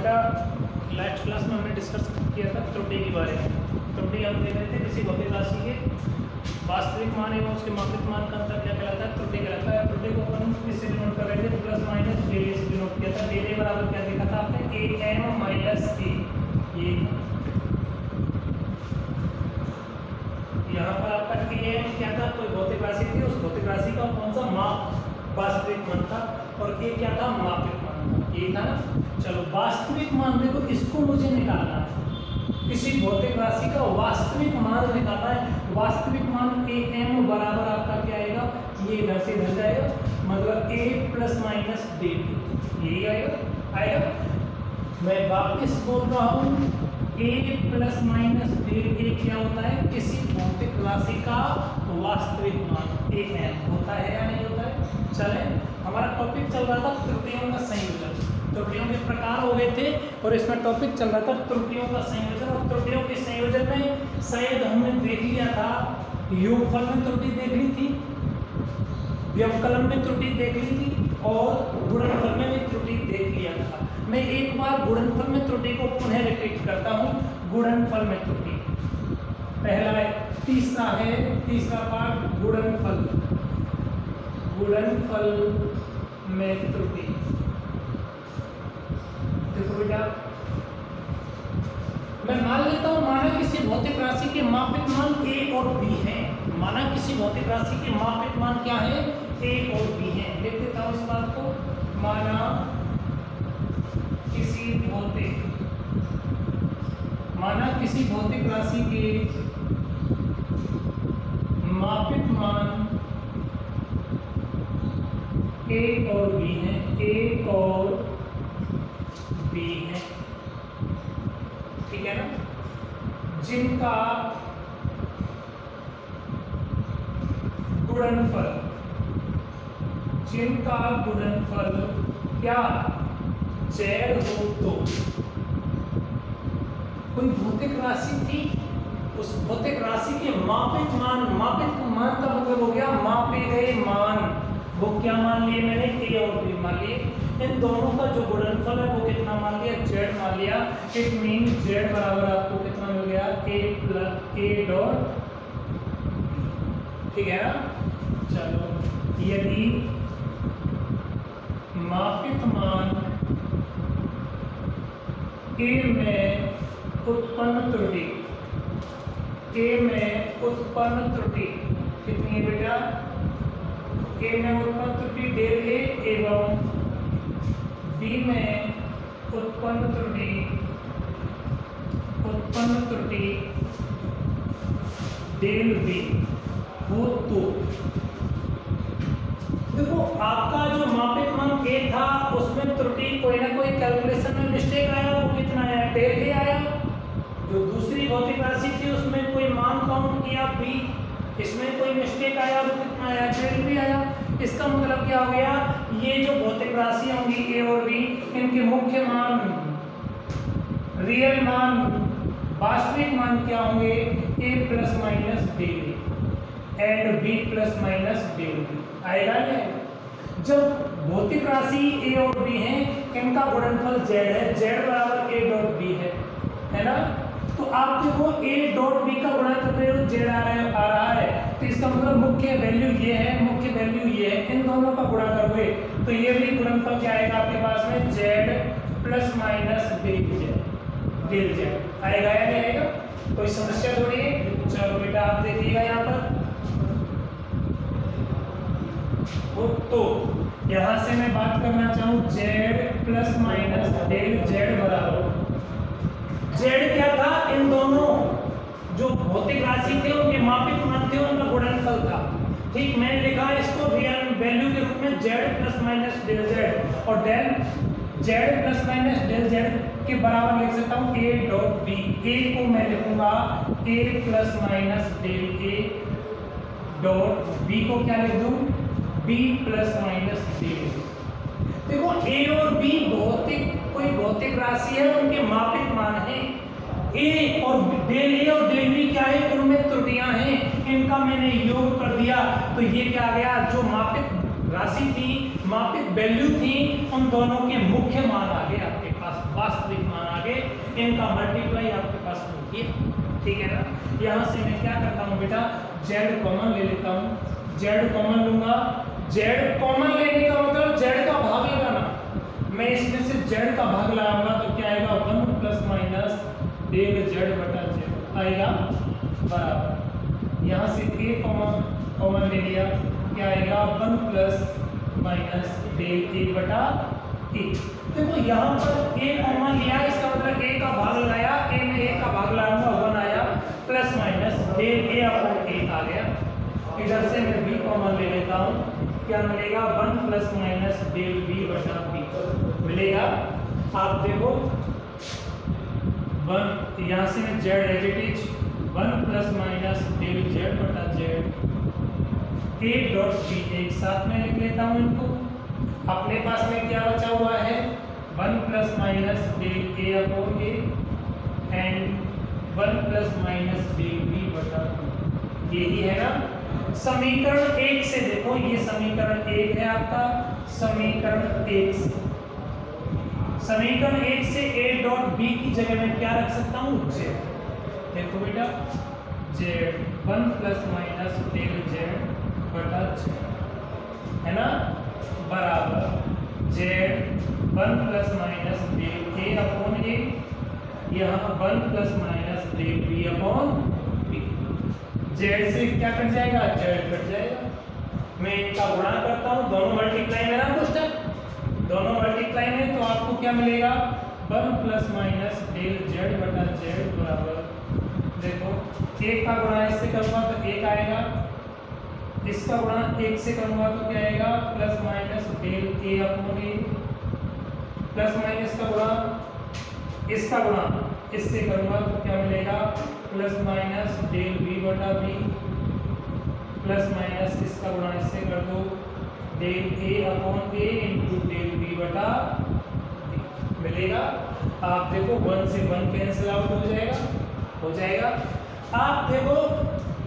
बेटा last class में हमने डिस्कस किया था त्रुटि के बारे में। त्रुटि हम देख रहे थे किसी भौतिक राशि के वास्तविक मान एवं उसके मापित मान का अंतर क्या कहलाता है, त्रुटि कहलाता है। त्रुटि को अपन किससे डिनोट कर रहे थे, प्लस माइनस डेल से डिनोट किया था। डेल बराबर क्या देखा था आपने, ए एम माइनस ए। ये यहाँ पर आपका ए एम क्या था, कोई भौतिक राशि थी, उस भौतिक राशि का कौन सा माप वास्तविक मान था, और ए क्या था, मापित मान था, ये था ना। चलो वास्तविक मान देखो, इसको मुझे निकालना है, किसी भौतिक राशि का वास्तविक मान निकालना है। वास्तविक मान ए एम बराबर आपका क्या आएगा, ये इधर से इधर जाएगा, मतलब ए प्लस माइनस डी, यही आएगा। मैं वापस बोल रहा हूँ, ए प्लस माइनस डी क्या होता है, किसी भौतिक राशि का वास्तविक मान ए एम होता है या नहीं होता है। चले, हमारा टॉपिक चल रहा था त्रुटियों का संयोजन। त्रुटियों के प्रकार हो गए थे और इसमें टॉपिक चल रहा था त्रुटियों का संयोजन। और त्रुटियों के संयोजन में शायद हमने देख लिया था, योगफल में त्रुटि देख ली थी, व्यवकलन में त्रुटि देख ली थी, और गुणनफल में भी त्रुटि देख लिया था। मैं एक बार गुणनफल में त्रुटि को पुनः रिपीट करता हूँ। गुणनफल में त्रुटि पहला है, तीसरा पार्ट गुणनफल। गुणनफल में त्रुटि देखो बेटा, मैं मान लेता हूं, माना किसी भौतिक राशि के मापित मान a और b है। माना किसी भौतिक राशि के मापित मान क्या है, a और b है। लिख देता हूं इस बात को, माना किसी भौतिक राशि के मापित मान a और b है, a और b है, ठीक है ना, जिनका गुणनफल क्या z हो। तो कोई भौतिक राशि थी, उस भौतिक राशि के मापित मान का मतलब हो गया मापे गए मान। वो क्या मान लिए मैंने, a और b मान लिए। इन दोनों का जो गुणनफल है वो कितना मान लिया, z मान लिया। इट मीन z बराबर आपको कितना मिल गया, a प्लस a डॉट, ठीक है ना। चलो, यदि मापित मान a में उत्पन्न त्रुटि कितनी है बेटा, a में उत्पन्न त्रुटि डेल a एवं b में उत्पन्न त्रुटि डेल b हो, तो देखो आपका जो मापित मान a था उसमें त्रुटि कोई ना कोई कैलकुलेशन में मिस्टेक आया, वो कितना आया, डेल a आया। जो दूसरी भौतिक राशि थी उसमें कोई मान काउंट किया b, इसमें कोई मिस्टेक आया, वो कितना आया, डेल b आया। इसका मतलब क्या हो गया, ये जो भौतिक राशि होंगी a और b, इनके मुख्य मान, रियल मान, वास्तविक मान क्या होंगे, a plus minus del and b plus minus del आएगा नहीं। जब भौतिक राशि a और b है, इनका गुणनफल z है, z बराबर a डॉट b है ना। तो आप देखो a डॉट b का गुणा कर रहे हो, z आ रहा है, तो इसका मतलब मुख्य वैल्यू ये है, इन दोनों का गुणा करोगे तो ये भी गुणनफल क्या आएगा आपके पास में, z plus minus del z आएगा या नहीं आएगा, कोई समस्या थोड़ी है। चलो बेटा आप देखिएगा यहाँ पर, तो यहाँ से मैं बात करना चाहूँ, z plus minus del z बराबर, z क्या था, इन दोनों जो भौतिक राशि थे उनके मापित मान थे, उनका गुणनफल था। ठीक, मैंने लिखा इसको रियल वैल्यू के रूप में z plus minus del z, और del z plus minus del z के बराबर लिख सकता हूँ a डॉट b। a को मैं लिखूंगा a plus minus del a dot b को क्या लिख दूं, b प्लस माइनस डेल। देखो a और b कोई भौतिक राशि है, उनके मापित मान है। a और डेल b क्या है, उनमें त्रुटियां हैं, इनका मैंने योग कर दिया, तो ये क्या आ गया, जो मापित राशि थी, मापित वैल्यू थी, उन दोनों के मुख्य मान आ गए आपके पास। वास्तविक मान आ गए, इनका मल्टीप्लाई आपके पास हो गया, ठीक है ना। यहाँ से मैं क्या करता हूँ बेटा, z कॉमन ले लेता हूँ, z कॉमन लूंगा, z कॉमन लेने का मतलब z का भाग लगाना, मैं इसमें से z का भाग लगाऊंगा तो क्या आएगा 1 प्लस माइनस डेल z बटा z आएगा बराबर, यहाँ से a कॉमन ले लिया, क्या आएगा 1 प्लस माइनस डेल a बटा a। देखो यहाँ पर a कॉमन लिया, इसका मतलब a का भाग लगाया, a में a का भाग लगाऊंगा 1 आया, plus minus del a upon a आ गया। इधर से मैं b कॉमन ले लेता हूँ, क्या मिलेगा 1 प्लस माइनस डेल b बटा b मिलेगा। आप देखो 1, यहाँ से मैं z as it is 1 plus minus del z बटा z a डॉट b एक साथ में लिख लेता हूँ इनको। अपने पास में क्या बचा हुआ है 1 plus minus del a upon a and 1 plus minus del b बटा b, यही है ना। समीकरण 1 से देखो, ये समीकरण 1 है आपका, समीकरण 1 से, समीकरण 1 से a डॉट b की जगह में क्या रख सकता हूँ z। देखो बेटा z 1 plus minus del z बटा z है ना, बराबर z 1 plus minus del a upon a, यहाँ 1 plus minus del b upon b। z से क्या कट जाएगा, z कट जाएगा। मैं इनका गुणा करता हूँ, दोनों मल्टीप्लाई में ना पुस्तक, दोनों मल्टीप्लाई में, तो आपको क्या मिलेगा 1 प्लस माइनस डेल z बटा z बराबर, देखो एक का गुणा इससे करूँगा तो एक आएगा, इसका गुणा एक से करूँगा तो क्या आएगा plus minus del a upon a, plus minus का गुणा इसका गुणा इससे करूँगा तो क्या मिलेगा प्लस माइनस डेल b बटा b, प्लस माइनस इसका गुणा इससे कर दो del a upon a into del b बटा b मिलेगा। आप देखो 1 से 1 कैंसिल आउट हो जाएगा। आप देखो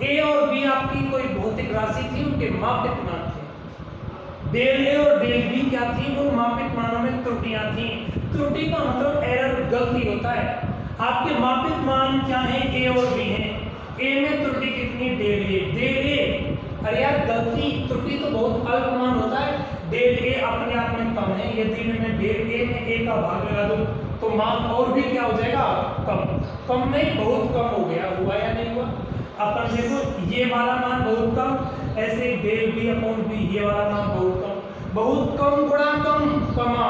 a और b आपकी कोई भौतिक राशि थी, उनके मापित मान थे। डेल a और डेल b क्या थी, उन मापित मानों में त्रुटियां थी। त्रुटि का मतलब एरर, गलती होता है। आपके मापित मान क्या है, a और b हैं। a में त्रुटि कितनी, डेल a, अरे यार गलती त्रुटि तो बहुत अल्प मान होता है, डेल a अपने आप में कम है। यदि मैं डेल a में a का भाग लगा दूं तो मान और भी क्या हो जाएगा, कम नहीं, बहुत कम हो गया, हुआ या नहीं हुआ। अपन देखो ये वाला मान बहुत कम, ऐसे डेल b अपॉन b ये वाला मान बहुत कम गुणा कमा,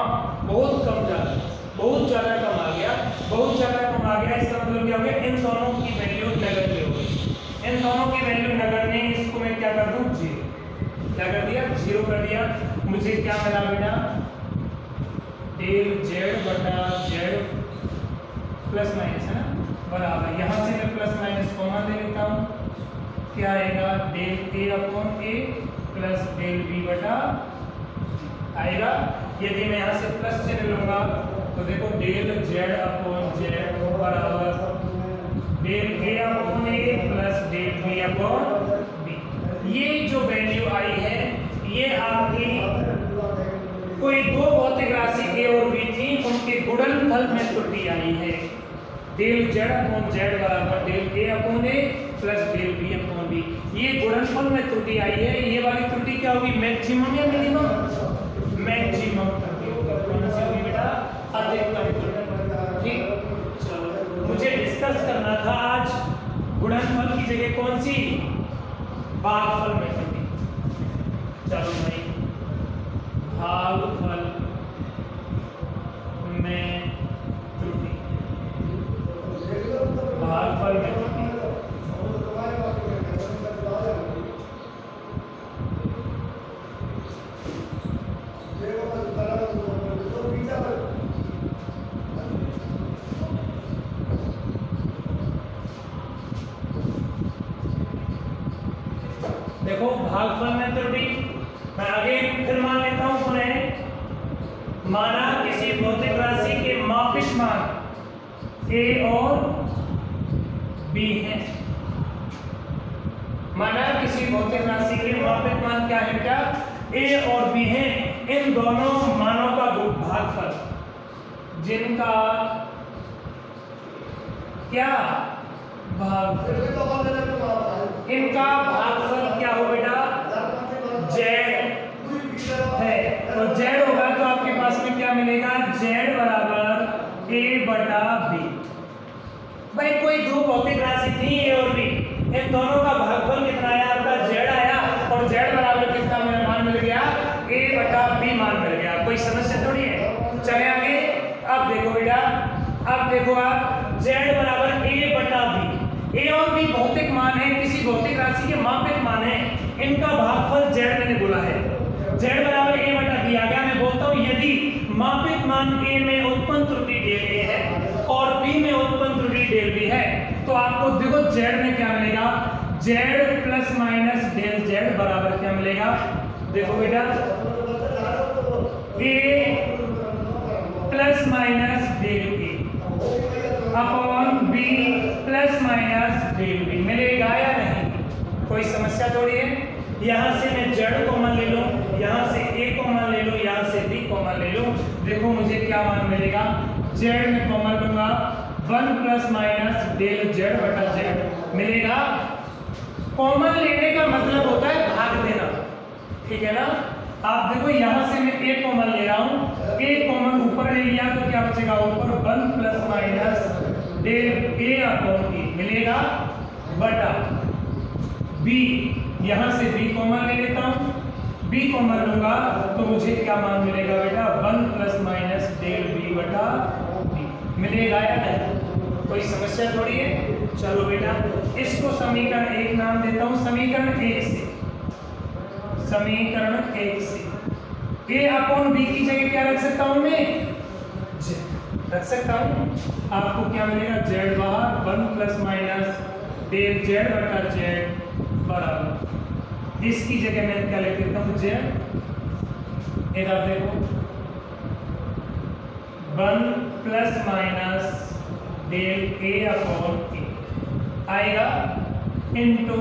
बहुत कम ज्यादा, बहुत ज्यादा कम आ गया, बहुत ज्यादा कम आ गया। इसका मतलब क्या हो गया, इन दोनों की वैल्यू नगण्य हो गई। इन दोनों की वैल्यू नगण्य, इसको मैं क्या कर दूं, जीरो, क्या कर दिया, जीरो कर दिया। मुझे क्या मिला बेटा, डेल z बटा z प्लस माइनस है ना, बराबर, यहाँ से मैं प्लस माइनस कॉमन ले लेता हूँ, क्या आएगा del a upon a plus del b बटा आएगा। यदि मैं यहाँ से प्लस चिन्ह लूंगा तो देखो डेल z अपॉन z बराबर del a upon a plus del b upon b। ये जो वैल्यू आई है ये आपकी कोई दो भौतिक राशि a और b थी, उनके गुणनफल में त्रुटि आई है। डेल z अपॉन z बराबर del a upon a plus del b upon b, ये गुणनफल में त्रुटि आई है। ये वाली त्रुटि क्या होगी, मैक्सिमम या मिनिमम, मैक्सिमम त्रुटि होगी। कौन सी होगी बेटा, अधिकतम त्रुटि। ठीक, चलो मुझे डिस्कस करना था आज गुणनफल की जगह कौन सी, भागफल में त्रुटि। चलो भाई, भागफल में त्रुटि, भागफल में त्रुटि। देखो भागफल में त्रुटि, मैं आगे फिर मान लेता हूं पुनः, माना किसी भौतिक राशि के मापित मान a और b है। माना किसी भौतिक राशि के मापित मान क्या है बेटा, a और b है। इन दोनों मानों का भागफल, जिनका क्या भागफल, इनका भागफल क्या हो बेटा जेड है। तो जेड होगा तो आपके पास में क्या मिलेगा, जेड बराबर ए बटा बी। भाई कोई दो भौतिक राशि थी ए और बी, इन दोनों का भागफल कितना आया, आपका जेड आया और जेड बराबर कितना मेरा मान मिल गया, ए बटा बी मान मिल गया। कोई समस्या थोड़ी है। चले आगे। अब देखो बेटा, अब देखो आप जेड बराबर ए बटा बी, ए और बी भौतिक मान है, किसी भौतिक राशि के मापित मान है, इनका भागफल जेड मैंने बोला है, जेड बराबर ए बटा बी आ गया। मैं बोलता हूं यदि मापित मान ए में उत्पन्न त्रुटि डेल ए है और बी में उत्पन्न त्रुटि डेल बी है, तो आपको देखो जेड में क्या मिलेगा, Z plus minus del Z बराबर क्या मिलेगा, देखो बेटा A plus minus del A upon B plus minus del B मिलेगा या नहीं। कोई समस्या थोड़ी है। यहाँ से मैं जेड कॉमन ले लूं, यहाँ से ए कॉमन ले लूं, यहाँ से बी कॉमन ले लूं, देखो मुझे क्या मान मिलेगा, जेड में कॉमन लूंगा 1 प्लस माइनस डेल जेड बटा जेड मिलेगा। कॉमन लेने का मतलब होता है भाग देना, ठीक है ना। आप देखो यहाँ से मैं ए कॉमन ले रहा हूँ, ए कॉमन ऊपर ले लिया तो क्या बचेगा, ऊपर 1 प्लस माइनस डेल ए अपॉन बी मिलेगा बटा बी, यहाँ से बी कॉमन ले लेता हूँ, बी कॉमन लूंगा तो मुझे क्या मान मिलेगा बेटा, 1 प्लस माइनस डेल बी बटा बी मिलेगा या नहीं। कोई समस्या थोड़ी है। चलो बेटा इसको समीकरण 1 नाम देता हूँ, समीकरण 1 से, समीकरण 1 से ए अपॉन बी की जगह क्या रख सकता हूँ मैं, जेड रख सकता हूँ। आपको क्या मिलेगा, जेड बाहर 1 प्लस माइनस डेल जेड बटा जेड बराबर, इसकी जगह मैं क्या लिख देता हूँ, जेड। इधर देखो 1 प्लस माइनस डेल ए अपॉन ए आएगा इनटू,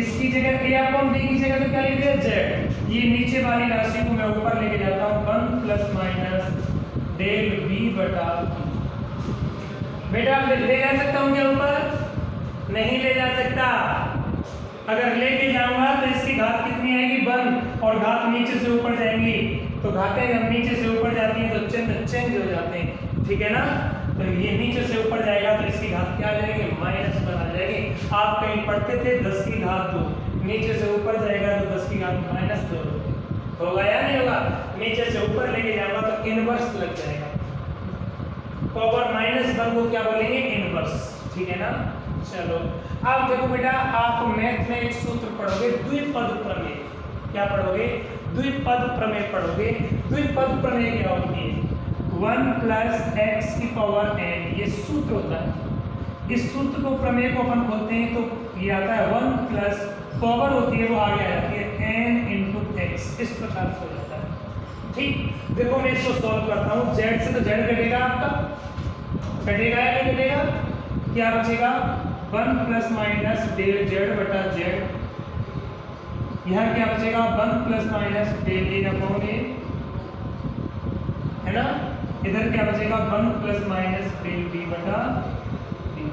इसकी जगह ए अपॉन बी की जगह तो क्या लिख दिया, जेड। ये नीचे वाली राशि को मैं ऊपर लेके जाता हूँ, 1 प्लस माइनस डेल बी बटा बेटा ले जा सकता हूँ क्या ऊपर, नहीं ले जा सकता। अगर लेके जाऊंगा तो इसकी घात कितनी आएगी, 1, और घात नीचे से ऊपर जाएंगी, तो घातें जब नीचे से ऊपर जाती हैं तो चिन्ह चेंज हो जाते हैं, ठीक है ना। तो ये नीचे से ऊपर जाएगा तो इसकी घात क्या आ जाएगी, माइनस बना जाएगी। आप कहीं पढ़ते थे 10 की घात 2, नीचे से ऊपर जाएगा तो 10 की घात माइनस 2 होगा या नहीं होगा। नीचे से ऊपर लेके जाऊंगा तो इनवर्स लग जाएगा, पावर -1 को क्या बोलेंगे, इनवर्स, ठीक है ना। चलो अब देखो बेटा, आप मैथ में एक सूत्र पढ़ोगे, द्विपद प्रमेय। क्या पढ़ोगे, द्विपद प्रमेय पढ़ोगे। द्विपद प्रमेय क्या होती है, 1 प्लस एक्स की पावर n, ये सूत्र होता है। इस सूत्र को प्रमेय को अपन खोलते हैं तो ये आता है 1 प्लस पावर होती है वो आगे आ जाती है n इंटू एक्स, इस प्रकार से हो जाता है। ठीक, देखो मैं इसको सॉल्व करता हूँ। z से तो z कटेगा, आपका कटेगा या नहीं कटेगा, क्या बचेगा, 1 प्लस माइनस डेल जेड बटा जेड, यहाँ क्या बचेगा, 1 प्लस माइनस डेल ए अपॉन ए, है ना। इधर क्या बचेगा, 1 प्लस माइनस डेल बी बटा बी,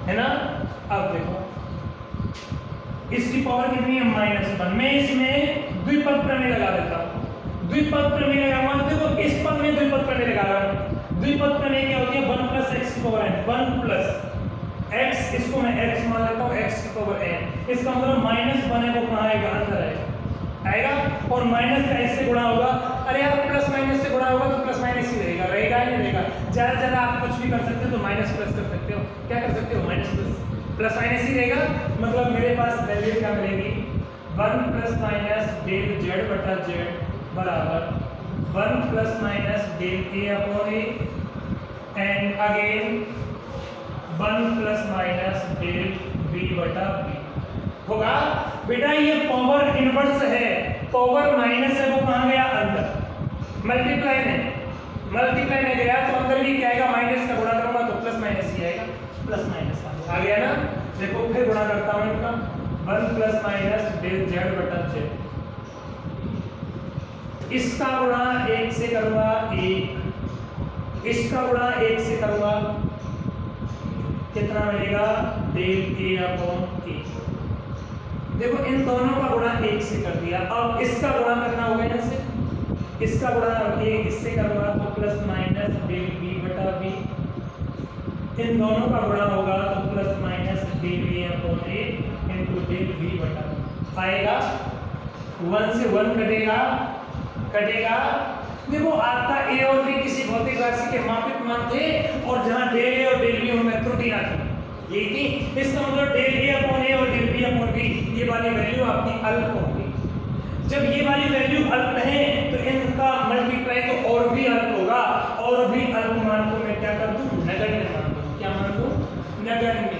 है ना। अब देखो इसकी पावर कितनी है, -1। मैं इसमें द्विपद प्रमेय लगा देता हूँ। द्विपद प्रमेय लगाऊंगा, देखो इस पद में द्विपद प्रमेय लगा रहा हूँ। द्विपद प्रमेय क्या होती है, 1 प्लस एक्स की पावर n, 1 प्लस x, इसको मैं x मान लेता हूँ, x की पावर n, इसका मतलब -1 है वो कहाँ आएगा, अंदर आएगा, और माइनस का इससे गुणा होगा। अरे यार प्लस माइनस से गुणा होगा तो प्लस माइनस ही रहेगा, रहेगा ही रहेगा। ज़्यादा ज़्यादा आप कुछ भी कर सकते हो, तो माइनस प्लस कर सकते हो, क्या कर सकते हो, माइनस प्लस माइनस ही रहेगा। मतलब मेरे पास वैल्यू क्या मिलेगी, 1 प्लस माइनस डेल जेड बटा जेड बराबर 1 plus minus del A upon A and again 1 plus minus del b बटा बी होगा। बेटा ये पावर इनवर्स है, पावर माइनस है वो कहाँ गया, अंदर। मल्टीप्लाई में गया तो अंदर भी क्या आएगा, माइनस का गुणा करूंगा तो प्लस माइनस ही आएगा, प्लस माइनस आ गया ना। देखो फिर गुणा करता हूँ इनका, 1 प्लस माइनस डेल जेड बटा जेड, इसका गुणा 1 से करूंगा 1, इसका गुणा 1 से करूंगा, कितना मिलेगा डेल ए अपॉन ए। देखो इन दोनों का गुणा 1 से कर दिया, अब इसका गुणा करना होगा यहाँ से, इसका गुणा ए इससे करूंगा तो प्लस माइनस डेल बी बटा बी, इन दोनों का गुणा होगा तो प्लस माइनस डेल ए अपॉन ए इंटू डेल बी बटा आएगा। 1 से 1 कटेगा, कटेगा। देखो आपका ए और बी किसी भौतिक राशि के मापित मान थे और जहां डेल ए और डेल बी उनमें त्रुटियां थी, यही थी। इसका मतलब डेल ए अपॉन ए और डेल बी अपॉन बी ये वाली वैल्यू आपकी अल्प होगी। जब ये वाली वैल्यू अल्प है तो इनका मल्टीप्लाई तो और भी अल्प होगा, और भी अल्प मान को मैं क्या कर दूं, नगण्य मान दूं। क्या मान दूं, नगण्य।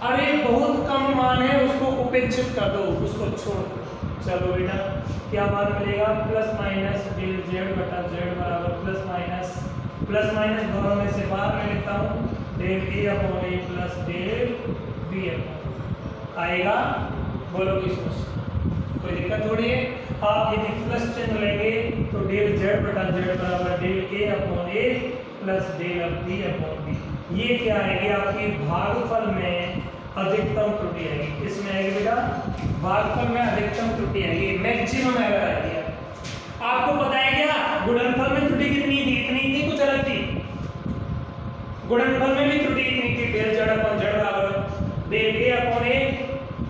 अरे बहुत कम मान है उसको उपेक्षित कर दो, उसको छोड़ दो। चलो बेटा क्या मान मिलेगा, प्लस माइनस डेल जेड बटा जेड बराबर प्लस माइनस दोनों में से बाहर में लिखता हूँ del A upon A plus del B upon आएगा। बोलो किस कोई दिक्कत थोड़ी है। आप यदि प्लस चिन्ह लेंगे तो डेल जेड बटा जेड बराबर डेल ए अपॉन ए plus del B upon B. ये क्या आएगी आपकी भागफल में अधिकतम त्रुटि आएगी। इसमें आएगी बेटा भागफल में अधिकतम त्रुटि आएगी, मैक्सिमम एरर आएगी। आपको पता है क्या गुणनफल में त्रुटि कितनी थी, इतनी थी, कुछ अलग थी। गुणनफल में भी त्रुटि इतनी थी, डेल जेड अपॉन जेड बराबर डेल ए अपॉन ए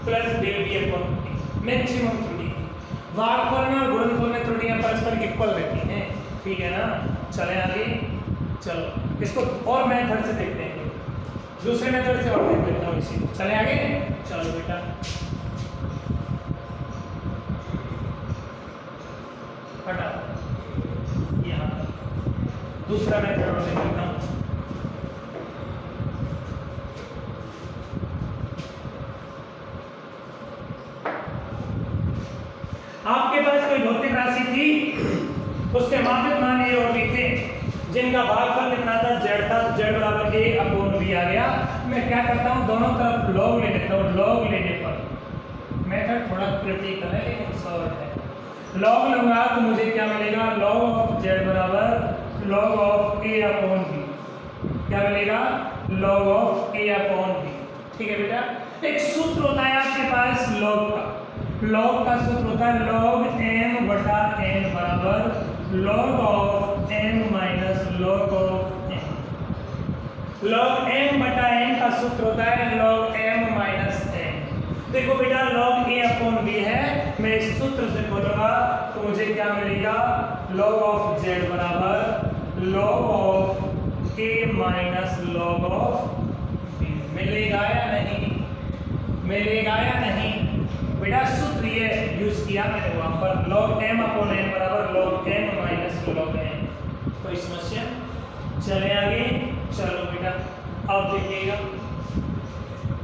plus del B upon B, maximum त्रुटि। भागफल में और गुणनफल में त्रुटियां परस्पर इक्वल रहती हैं, ठीक है ना। चले आगे, चलो इसको और मेथड से देखते हैं, दूसरे मेथड से और देख लेता हूँ इसी को। चले आगे, चलो बेटा हटा यहाँ दूसरा मेथड और देख लेता हूँ। आपके पास कोई भौतिक राशि थी, उसके मापित मान ए और बी थे, जिनका भागफल कितना था, जेड था, जेड बराबर ए अपॉन बी आ गया। मैं क्या करता हूँ दोनों तरफ लॉग ले लेता हूँ। लॉग लेने पर मेथड थोड़ा क्रिटिकल है लेकिन सॉल्व है। लॉग लूंगा तो मुझे क्या मिलेगा, लॉग ऑफ जेड बराबर log of a upon b. क्या मिलेगा, log of a upon b. ठीक है बेटा, एक सूत्र होता है आपके पास लॉग का। लॉग का सूत्र होता है लॉग एम बटा एन बराबर log of m minus log of n. Log m बटा एन का सूत्र होता है लॉग एम माइनस एन। देखो बेटा लॉग ए अपॉन बी है, मैं इस सूत्र से बोलूंगा तो मुझे क्या मिलेगा, लॉग ऑफ जेड बराबर log of a minus log of b. मिलेगा या नहीं, मिलेगा या नहीं बेटा। सूत्र ये यूज किया मैंने वहां पर, लॉग एम अपॉन एन बराबर log m minus log n. कोई समस्या, चले आगे, चलो बेटा अब देखिएगा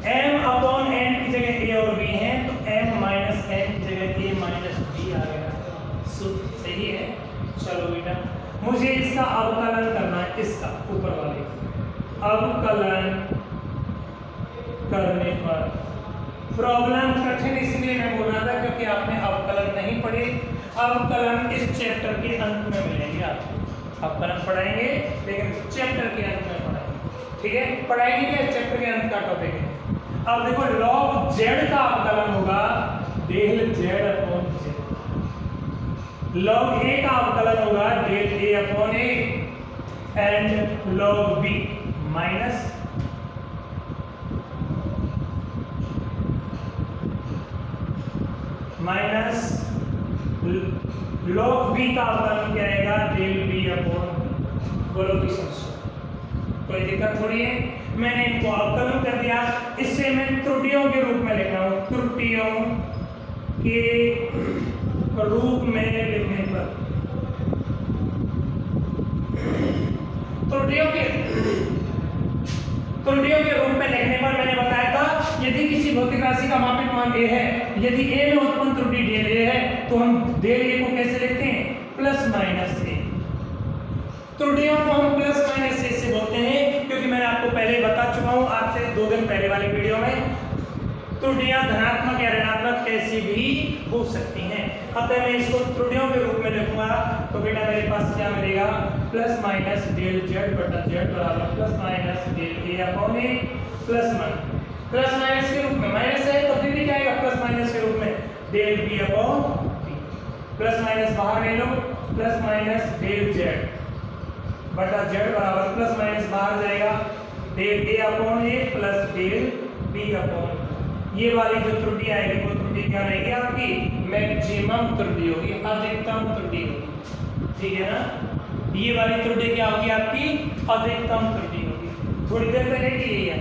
m अपॉन n की जगह a और b है तो m माइनस n की जगह a माइनस b आ गया। सूत्र सही है। चलो बेटा मुझे इसका अवकलन करना है, इसका ऊपर वाले अवकलन करने पर प्रॉब्लम कठिन इसलिए मैं बोल रहा था क्योंकि आपने अवकलन नहीं पढ़े। अवकलन इस चैप्टर के अंत में मिलेंगे आपको। अवकलन पढ़ाएंगे लेकिन चैप्टर के अंत में पढ़ाएंगे, ठीक है। पढ़ाएंगे क्या, चैप्टर के अंत का टॉपिक है। अब देखो लॉग जेड का अवकलन होगा del Z upon Z. Log A का अवकलन होगा del A upon A and log B minus log B का अवकलन क्या आएगा, डेल बी अपॉन। बोलो की समस्या, कोई दिक्कत थोड़ी है। मैंने इनको अवकलन कर दिया, इससे मैं त्रुटियों के रूप में लिख रहा हूं। त्रुटियों के रूप में लिखने पर त्रुटियों के रूप में लिखने पर मैंने बताया था यदि किसी भौतिक राशि का मापित मान a है, यदि a में उत्पन्न त्रुटि डेल a है तो हम डेल a को कैसे लिखते हैं, प्लस माइनस a। त्रुटियों को हम प्लस माइनस a से बोलते हैं क्योंकि मैंने आपको पहले बता चुका हूं, आज से 2 दिन पहले वाली वीडियो में, त्रुटियां धनात्मक या ऋणात्मक कैसी भी हो सकती हैं। अतः मैं इसको त्रुटियों के रूप में लिखूंगा तो बेटा मेरे पास क्या मिलेगा, प्लस माइनस डेल जेड बटा जेड बराबर प्लस माइनस डेल ए अपॉन ए प्लस प्लस माइनस के रूप में माइनस है तो फिर भी क्या आएगा प्लस माइनस के रूप में del B upon B, plus minus बाहर ले लो, प्लस माइनस डेल जेड बटा जेड बराबर प्लस माइनस बाहर जाएगा डेल ए अपॉन ए प्लस डेल बी अपॉन। ये वाली जो त्रुटि आएगी वो त्रुटि क्या रहेगी आपकी मैक्सिमम त्रुटि होगी, अधिकतम त्रुटि होगी, ठीक है ना। ये वाली त्रुटि क्या होगी आपकी अधिकतम त्रुटि होगी। थोड़ी देर पहले की है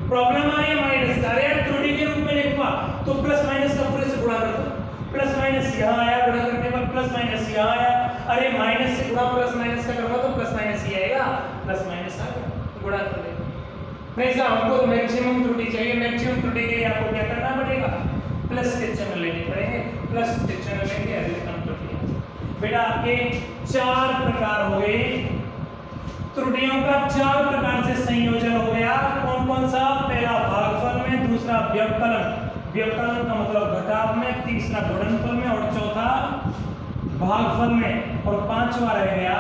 प्रॉब्लम आई है माइनस का, अरे त्रुटि के रूप में लिखवा तो प्लस माइनस का पूरे से गुणा कर दो, प्लस माइनस यहाँ आया गुणा करने पर प्लस माइनस यहाँ आया, अरे माइनस से गुणा प्लस माइनस का करवा तो प्लस माइनस ही आएगा, प्लस माइनस आ गया गुणा कर दे। नहीं साहब हमको तो मैक्सिमम त्रुटि चाहिए, मैक्सिमम त्रुटि के लिए आपको क्या करना पड़ेगा प्लस के चिन्ह लेने पड़ेंगे, प्लस के चिन्ह लेंगे अधिकतम त्रुटि। बेटा आपके 4 प्रकार हो गए त्रुटियों का, 4 प्रकार से संयोजन हो गया। कौन कौन सा? पहला भागफल में, दूसरा व्यवकलन, व्यवकलन का मतलब घटाव में, तीसरा गुणनफल में और चौथा भागफल में, और 5वां रह गया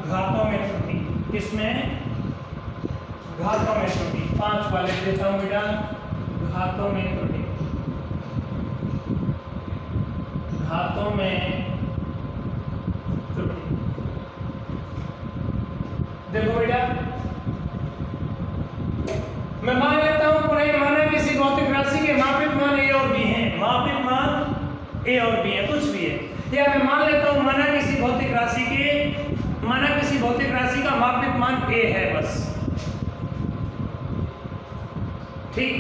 घातों में त्रुटि। किसमें? घातों में त्रुटि। 5 वाले देता हूं बेटा, घातों में त्रुटि, घातों में त्रुटि। देखो बेटा मैं मान लेता हूं पुनः माना किसी भौतिक राशि के मापित मान ए और बी हैं, मापित मान ए और बी है, कुछ भी है, या मैं मान लेता हूं माना किसी भौतिक राशि के, माना किसी भौतिक राशि का मापित मान ए है बस, ठीक।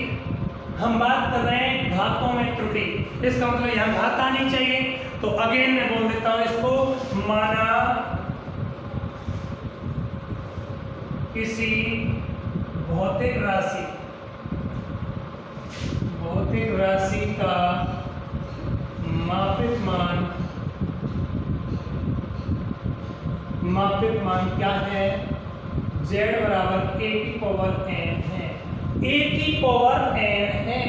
हम बात कर रहे हैं घातों में त्रुटि, इसका मतलब यहां घात आनी चाहिए, तो अगेन मैं बोल देता हूं इसको, माना किसी भौतिक राशि का मापित मान क्या है? z बराबर a की पावर n है, a की पावर n है,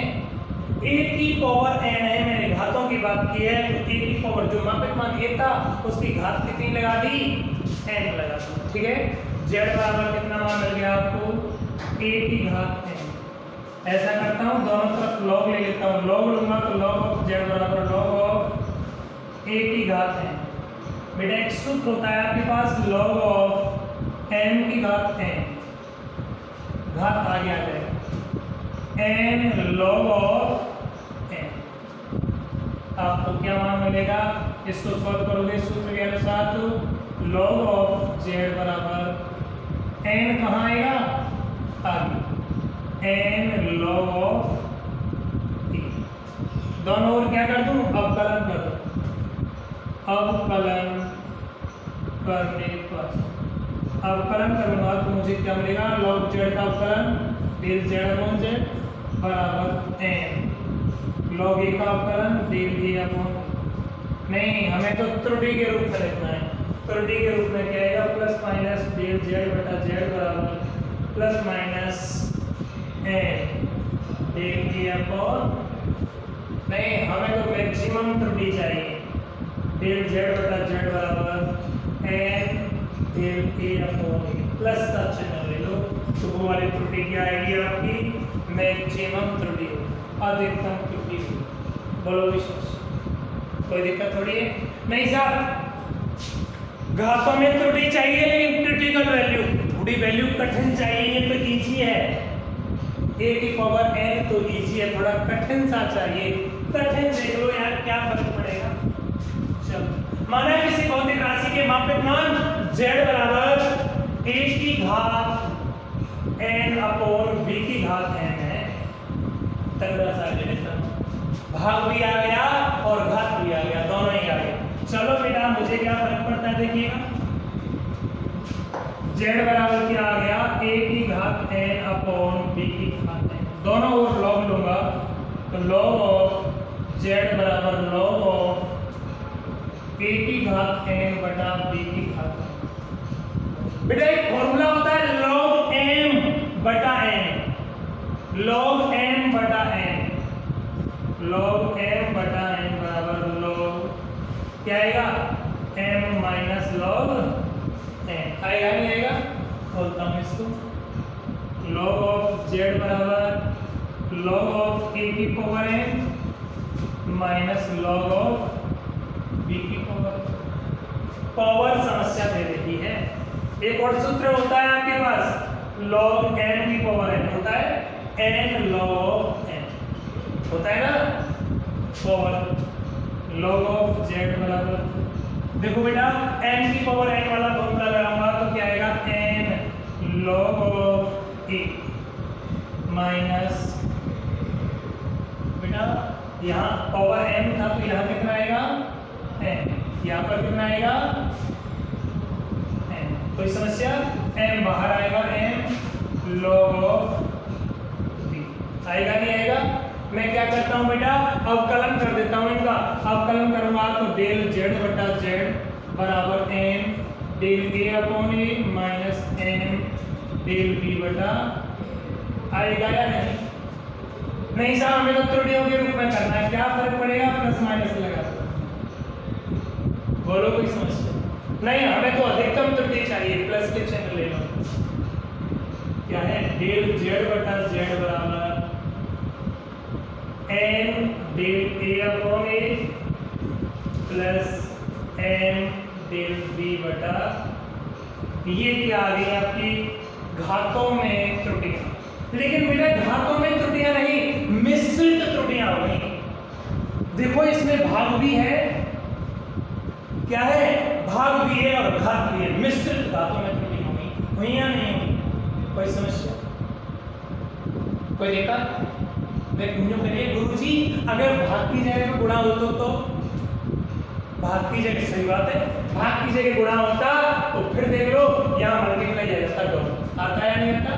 a की पावर n है। मैंने घातों की बात की है तो a की पावर जो मापित मान a था उसकी घात कितनी लगा दी? n लगा दी, ठीक है। z बराबर कितना मान मिल गया आपको? a की घात n। ऐसा करता हूँ दोनों तरफ log ले लेता हूँ, log लूंगा तो log ऑफ z बराबर log ऑफ a की घात n। बेटा एक सूत्र होता है आपके पास log ऑफ n की घात n, घात आगे आ जाएगा n log ऑफ n। आपको क्या मान मिलेगा? इसको सॉल्व करोगे सूत्र के अनुसार तो log ऑफ z बराबर n कहाँ आएगा? आगे n log ऑफ t। दोनों ओर क्या कर दूं? अवकलन कर दूं। अवकलन करने पर, अवकलन करूंगा तो मुझे क्या मिलेगा? log z का अवकलन डेल z अपॉन z बराबर n, log a का अवकलन डेल a अपॉन। नहीं, हमें तो त्रुटि के रूप में लिखना है, त्रुटि के रूप में क्या आएगा? प्लस माइनस डेल z बटा z बराबर plus minus n del a upon. नहीं, हमें तो मैक्सिमम त्रुटि चाहिए, डेल z बटा z बराबर n del a upon, plus का चिन्ह ले लो तो वो वाली त्रुटि क्या आएगी आपकी? मैक्सिमम त्रुटि, अधिकतम त्रुटि। बोलो विश्वास, कोई दिक्कत थोड़ी है? नहीं साहब घातों में त्रुटि चाहिए लेकिन क्रिटिकल वैल्यू, थोड़ी वैल्यू कठिन चाहिए, तो इजी है, a की पावर n तो इजी है, थोड़ा कठिन सा चाहिए, कठिन देख लो यार क्या फर्क पड़ेगा। चलो माना किसी भौतिक राशि के मापित मान z बराबर a की घात n अपॉन b की घात n है, तगड़ा सा लेता भाग भी आ गया और घात भी आ गया, दोनों ही आ गए। चलो बेटा मुझे क्या फर्क पड़ता है देखिएगा, z बराबर क्या आ गया? a की घात n अपॉन b की घात n, दोनों ओर log लूंगा तो log ऑफ z बराबर log ऑफ a की घात n बटा b की घात n। बेटा एक फॉर्मूला होता है log m बटा n, log m बटा n, log m बटा n बराबर log क्या आएगा? m माइनस log एन आएगा नहीं आएगा? खोलता हूँ इसको, log ऑफ z बराबर log ऑफ a की power n minus log of b की पावर समस्या दे रही है। एक और सूत्र होता है आपके पास log n की पावर n होता है n log ऑफ n होता है ना, पावर log ऑफ z बराबर, देखो बेटा n की पावर n वाला फॉर्मूला लगाऊंगा तो क्या आएगा, n log of a minus, बेटा यहाँ पावर n था तो यहाँ कितना आएगा n, यहाँ पर कितना आएगा n, कोई समस्या, m बाहर आएगा n log ऑफ b आएगा नहीं आएगा? मैं क्या करता हूँ बेटा, अवकलन कर देता हूँ इनका, अवकलन करूंगा तो डेल z बटा z बराबर n del a upon a minus n del b बटा, आएगा या नहीं? नहीं साहब हमें तो त्रुटियों के रूप में करना है, क्या फर्क पड़ेगा प्लस माइनस लगा, बोलो कोई समस्या? नहीं हमें तो अधिकतम त्रुटि चाहिए, प्लस के चिन्ह ले लो, क्या है डेल z बटा z बराबर n del a upon a plus n del b बटा, ये क्या आ गई आपकी घातों में त्रुटियां, लेकिन बेटा घातों में त्रुटियां नहीं, मिश्रित त्रुटियां हो गई। देखो इसमें भाग भी है, क्या है भाग भी है और घात भी है, मिश्रित घातों में त्रुटि हो गई, हुई या नहीं हुई? कोई समस्या, कोई देखा? करिए गुरुजी अगर भाग की जगह गुणा हो तो भाग की जगह, सही बात है, भाग की जगह गुणा होता तो फिर देख लो यहाँ मल्टीप्लाई आ जाता, डॉट आता या नहीं आता?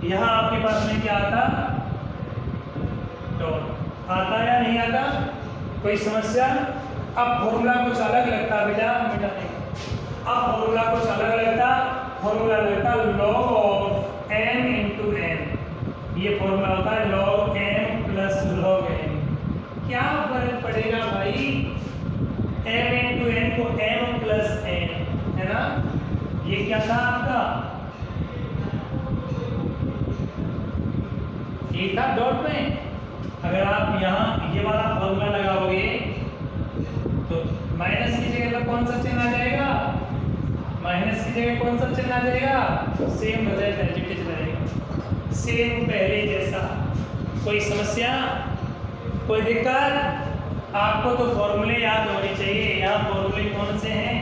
यहाँ आपके पास में क्या आता, डॉट आता या नहीं आता? कोई समस्या? अब फॉर्मूला कुछ अलग लगता बेटा, अब फॉर्मूला कुछ अलग लगता, फॉर्मूला लगता log of m into n, ये फॉर्मूला होता है log m plus log n, क्या फर्क पड़ेगा भाई, m इंटू n को m प्लस n है ना, ये क्या था आपका, ये था डॉट में, अगर आप यहाँ ये वाला फॉर्मूला लगाओगे तो माइनस की जगह पर कौन सा चिन्ह आ जाएगा, माइनस की जगह कौन सा चिन्ह आ जाएगा, सेम बजाय पॉजिटिव रहेगा, सेम पहले जैसा, कोई समस्या, कोई दिक्कत? आपको तो फॉर्मूले याद होने चाहिए, यहाँ फॉर्मूले कौन से हैं,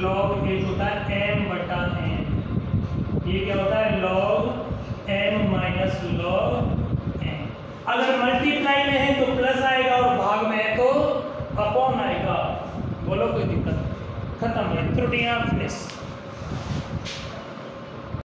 लॉग एक होता है m बटा n, ये क्या होता है log m minus log n, अगर मल्टीप्लाई में है तो प्लस आएगा और भाग में है तो अपॉन आएगा, बोलो कोई दिक्कत? खत्म है, त्रुटियां फिनिश।